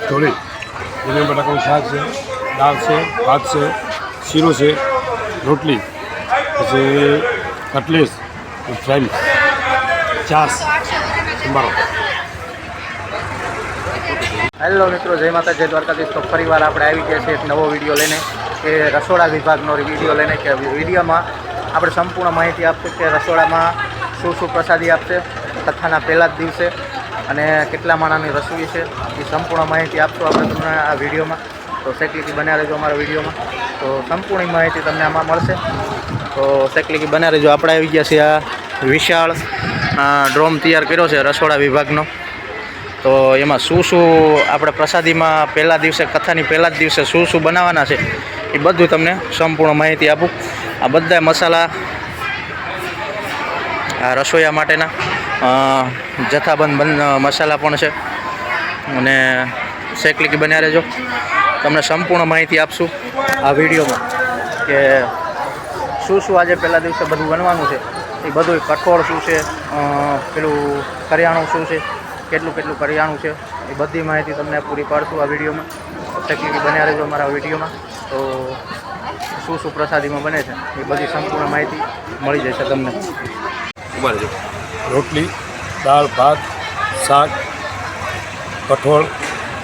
ઢોળી રીંગણ બટાકાનું શાક છે, દાળ છે, ભાત છે, શીરો છે, રોટલી, પછી કટલેસ, ફ્રાઈડ, છાશ, સંભારો. હેલો મિત્રો, જય માતા, જય દ્વારકાધીશ. તો ફરીવાર આપણે આવી ગયા છીએ એક નવો વિડીયો લઈને, કે રસોડા વિભાગનો વિડીયો લઈને, કે વિડીયોમાં આપણે સંપૂર્ણ માહિતી આપશું કે રસોડામાં શું શું પ્રસાદી આપશે કથાના પહેલા જ દિવસે, અને કેટલા માણાની રસોઈ છે એ સંપૂર્ણ માહિતી આપશું આપણે તમને આ વિડીયોમાં. તો સેકલીથી બન્યા રહેજો અમારા વિડીયોમાં, તો સંપૂર્ણ માહિતી તમને આમાં મળશે. તો સેકલીથી બન્યા રહેજો. આપણે આવી ગયા છીએ આ વિશાળ ડ્રોમ તૈયાર કર્યો છે રસોડા વિભાગનો. તો એમાં શું શું આપણે પ્રસાદીમાં પહેલા દિવસે, કથાની પહેલા જ દિવસે શું શું બનાવવાના છે એ બધું તમને સંપૂર્ણ માહિતી આપું. આ બધા મસાલા આ રસોઈયા માટેના જથ્થાબંધ મસાલા પણ છે, અને સેકલીકી બન્યા રહેજો. તમને સંપૂર્ણ માહિતી આપશું આ વિડીયોમાં કે શું શું આજે પહેલા દિવસે બધું બનવાનું છે એ બધું. કઠોળ શું છે, પેલું કરિયાણું શું છે, કેટલું કેટલું કરિયાણું છે એ બધી માહિતી તમને પૂરી પાડશું આ વિડીયોમાં. સેકલીકી બન્યા રહેજો અમારા વિડીયોમાં. તો શું શું પ્રસાદીમાં બને છે એ બધી સંપૂર્ણ માહિતી મળી જશે તમને. રોટલી, દાળ, ભાત, શાક, કઠોળ,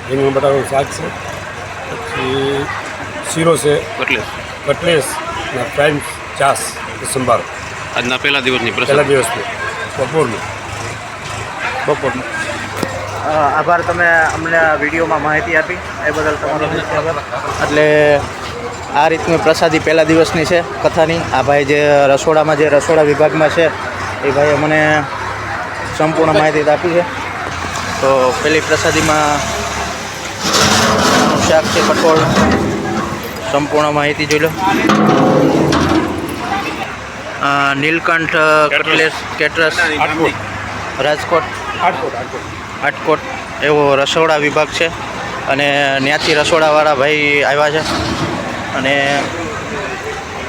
રીંગણ બટાકાનું શાક છે, પછી શીરો છે, કટલેસ, અને ફ્રાઈડ, છાશ, સંભારો. આજના પહેલા દિવસની પહેલા દિવસની બપોરનું. આભાર, તમે અમને આ વિડીયોમાં માહિતી આપી એ બદલ તમારો આભાર. એટલે આ રીતની પ્રસાદી પહેલા દિવસની છે કથાની. આ ભાઈ જે રસોડામાં, જે રસોડા વિભાગમાં છે એ ભાઈએ મને સંપૂર્ણ માહિતી આપી છે. તો પહેલી પ્રસાદીમાં શાક છે, કઠોળ, સંપૂર્ણ માહિતી જોઈ લો. નીલકંઠ કટલેસ કેટરસ, રાજકોટ, આટકોટ એવો રસોડા વિભાગ છે, અને ત્યાંથી રસોડાવાળા ભાઈ આવ્યા છે, અને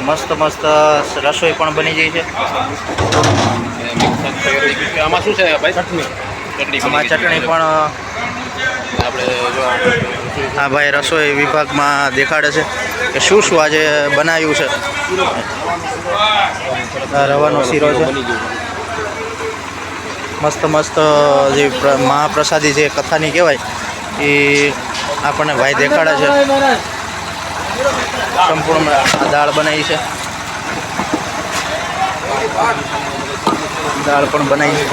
મસ્ત મસ્ત રસોઈ પણ બની ગઈ છે. આમાં શું છે ભાઈ? આમાં ચટણી પણ આપણે આ ભાઈ રસોઈ વિભાગમાં દેખાડે છે કે શું શું આજે બનાવ્યું છે. રવાનો શીરો છે, મસ્ત મસ્ત જે મહાપ્રસાદી જે કથાની કહેવાય એ આપણને ભાઈ દેખાડે છે. સંપૂર્ણ દાળ બનાવી છે, દાળ પણ બનાવી છે.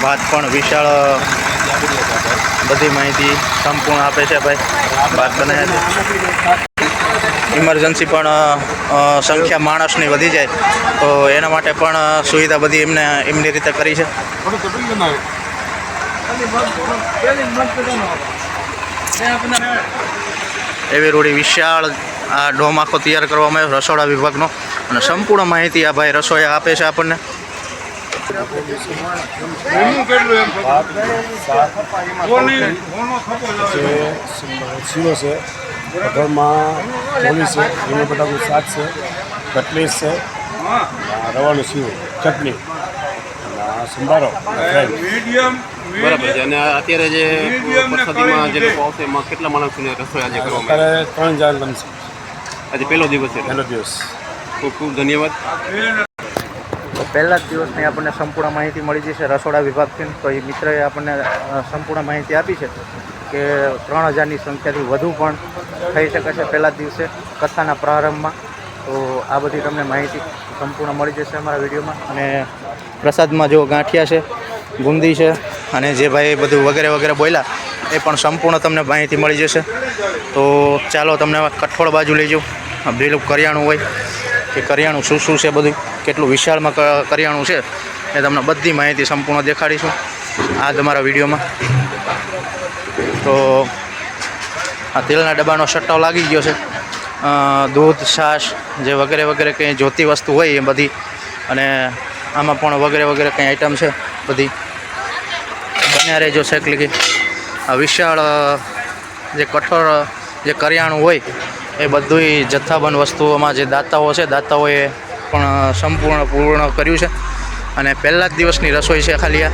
ભાત પણ વિશાળ બધી માહિતી સંપૂર્ણ આપે છે ભાઈ. ભાત બનાવ્યા છે. ઇમરજન્સી પણ સંખ્યા માણસની વધી જાય તો એના માટે પણ સુવિધા બધી એમની રીતે કરી છે. એવી રૂડી વિશાળ આ ડોમ આખો તૈયાર કરવામાં આવ્યો રસોડા વિભાગનો, અને સંપૂર્ણ માહિતી આ ભાઈ રસોઈ આપે છે આપણને. શીરો છે, કઠોળમાં ઢોળી છે, રીંગણ બટાકાનું શાક છે, કટલેસ છે, રવાનો શીરો, ચટણી, સંભારો, બરાબર છે. અને અત્યારે જે પ્રસાદીમાં જે લોકો આવશે એમાં કેટલા માણસોને રસોઈ આજે કરવામાં અત્યારે 3000 બનશે. આજે પહેલો દિવસ છે. પહેલો દિવસ. ખૂબ ખૂબ ધન્યવાદ. તો પહેલા જ દિવસની આપણને સંપૂર્ણ માહિતી મળી જશે રસોડા વિભાગથી. તો એ મિત્રએ આપણને સંપૂર્ણ માહિતી આપી છે કે 3000ની સંખ્યાથી વધુ પણ થઈ શકે છે પહેલા જ દિવસે કથાના પ્રારંભમાં. તો આ બધી તમને માહિતી સંપૂર્ણ મળી જશે અમારા વિડીયોમાં. અને પ્રસાદમાં જો ગાંઠિયા છે, બુંદી છે, અને જે ભાઈ બધું વગેરે વગેરે બોલ્યા એ પણ સંપૂર્ણ તમને માહિતી મળી જશે. તો ચાલો તમને કઠોળ બાજુ લઈ જાઉં. પેલું કરિયાણું હોય કે કરિયાણું શું શું છે, બધું કેટલું વિશાળમાં કરિયાણું છે એ તમને બધી માહિતી સંપૂર્ણ દેખાડીશું આ તમારા વિડીયોમાં. તો આ તેલના ડબ્બાનો સટ્ટો લાગી ગયો છે. દૂધ, છાશ, જે વગેરે વગેરે કંઈ જોતી વસ્તુ હોય એ બધી, અને આમાં પણ વગેરે વગેરે કંઈ આઈટમ છે બધી. બન્યા રહેજો સેકલીકી. આ વિશાળ જે કઠોળ જે કરિયાણું હોય એ બધુંય જથ્થાબંધ વસ્તુઓમાં જે દાતાઓ છે, દાતાઓએ પણ સંપૂર્ણ પૂર્ણ કર્યું છે. અને પહેલા જ દિવસની રસોઈ છે ખાલી આ,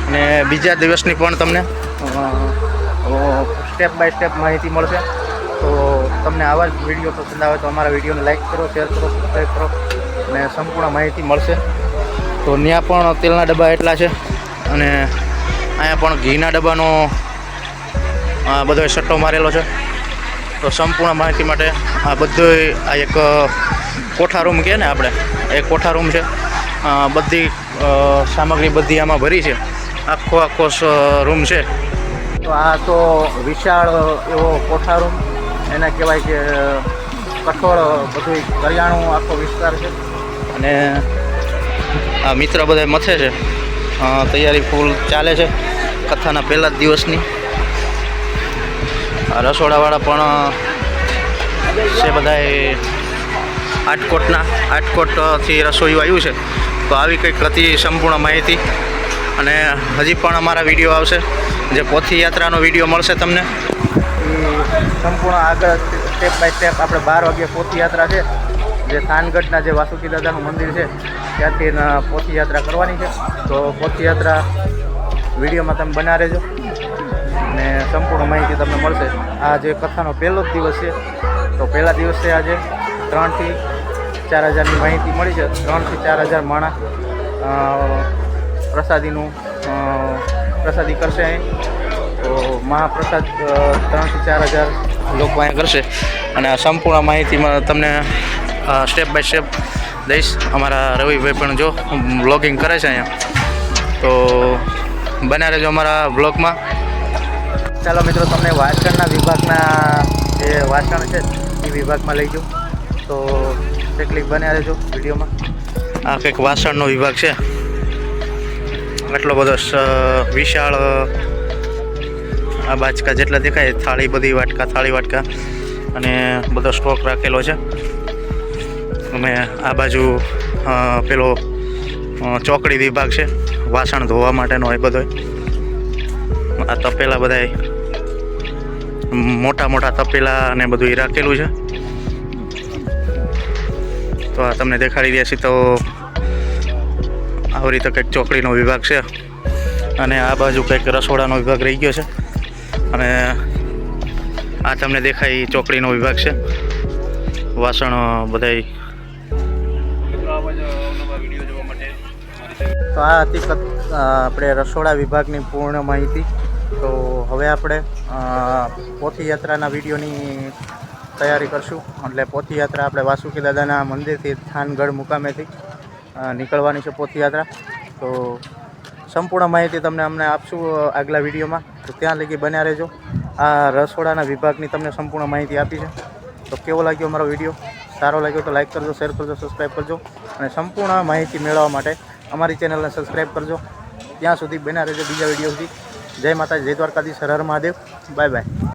અને બીજા દિવસની પણ તમને સ્ટેપ બાય સ્ટેપ માહિતી મળશે. તો તમને આવા જ વિડીયો પસંદ આવે તો અમારા વિડીયોને લાઈક કરો, શેર કરો, સબસ્ક્રાઈબ કરો અને સંપૂર્ણ માહિતી મળશે. તો ત્યાં પણ તેલના ડબ્બા એટલા છે અને અહીંયા પણ ઘીના ડબ્બાનો બધો સટ્ટો મારેલો છે. તો સંપૂર્ણ માહિતી માટે આ બધો આ એક કોઠા રૂમ કહે ને આપણે, એ કોઠા રૂમ છે. બધી સામગ્રી બધી આમાં ભરી છે, આખો રૂમ છે. તો આ તો વિશાળ એવો કોઠા રૂમ એને કહેવાય કે કઠોળ બધું કરિયાણું આખો વિસ્તાર છે. અને આ મિત્ર બધા મથે છે, તૈયારી ફૂલ ચાલે છે કથાના પહેલા જ દિવસની. રસોડાવાળા પણ છે બધાએ રાજકોટથી રસોઈયું આવ્યું છે. તો આવી કંઈક હતી સંપૂર્ણ માહિતી. અને હજી પણ અમારા વિડીયો આવશે, જે પોથી યાત્રાનો વિડીયો મળશે તમને. એ સંપૂર્ણ આગળ સ્ટેપ બાય સ્ટેપ આપણે 12 વાગ્યે પોથી યાત્રા છે, જે થાનગઢના જે વાસુકી દાદાનું મંદિર છે ત્યાંથી પોથી યાત્રા કરવાની છે. તો પોથી યાત્રા વિડીયોમાં તમે બના રહેજો અને સંપૂર્ણ માહિતી તમને મળશે. આ જે કથાનો પહેલો જ દિવસ છે, તો પહેલા દિવસે આજે 3 થી 4 હજારની માહિતી મળી છે. 3 થી 4 હજાર માણસ પ્રસાદી કરશે અહીં. તો મહાપ્રસાદ 3 થી 4 હજાર લોકો અહીંયા કરશે. અને આ સંપૂર્ણ માહિતીમાં તમને સ્ટેપ બાય સ્ટેપ દઈશ. અમારા રવિભાઈ પણ જો બ્લોગિંગ કરે છે અહીંયા, તો બન્યા રહેજો અમારા બ્લોગમાં. ચાલો મિત્રો, તમને વાસણના વિભાગના જે વાસણ છે એ વિભાગમાં લઈ જાઉં, તો કેટલીક બન્યા રહેજો વિડીયોમાં. આ કંઈક વાસણનો વિભાગ છે, આટલો બધો વિશાળ. આ બાચકા જેટલા દેખાય, થાળી બધી થાળી વાટકા અને બધો સ્ટોક રાખેલો છે. અને આ બાજુ પેલો ચોકડી વિભાગ છે, વાસણ ધોવા માટેનો એ બધો. આ તપેલા બધાય મોટા તપેલા અને બધું એ રાખેલું છે. તો આ તમને દેખાડી રહ્યા છીએ. તો આવી રીતે કંઈક ચોકડીનો વિભાગ છે અને આ બાજુ કંઈક રસોડાનો વિભાગ રહી ગયો છે. અને આ તમને દેખાય ચોકડીનો વિભાગ છે, વાસણ બધાય. તો આ હતી આપણે રસોડા વિભાગની પૂર્ણ માહિતી. તો હવે આપણે પોથી યાત્રાના વિડીયોની તૈયારી કરશું. એટલે પોથી યાત્રા આપણે વાસુકી દાદાના મંદિરથી થાનગઢ મુકામેથી નીકળવાની છે પોથી યાત્રા. તો સંપૂર્ણ માહિતી તમને અમને આપશું આગલા વિડીયોમાં. તો ત્યાં લગી બન્યા રહેજો. આ રસોડાના વિભાગની તમને સંપૂર્ણ માહિતી આપી છે. તો કેવો લાગ્યો અમારો વિડીયો? સારો લાગ્યો તો લાઈક કરજો, શેર કરજો, સબસ્ક્રાઈબ કરજો. અને સંપૂર્ણ માહિતી મેળવવા માટે અમારી ચેનલને સબસ્ક્રાઈબ કરજો. ત્યાં સુધી બન્યા રહેજો બીજા વિડીયો સુધી. જય માતાજી, જય દ્વારકાધીશ, હર હર મહાદેવ. Bye by.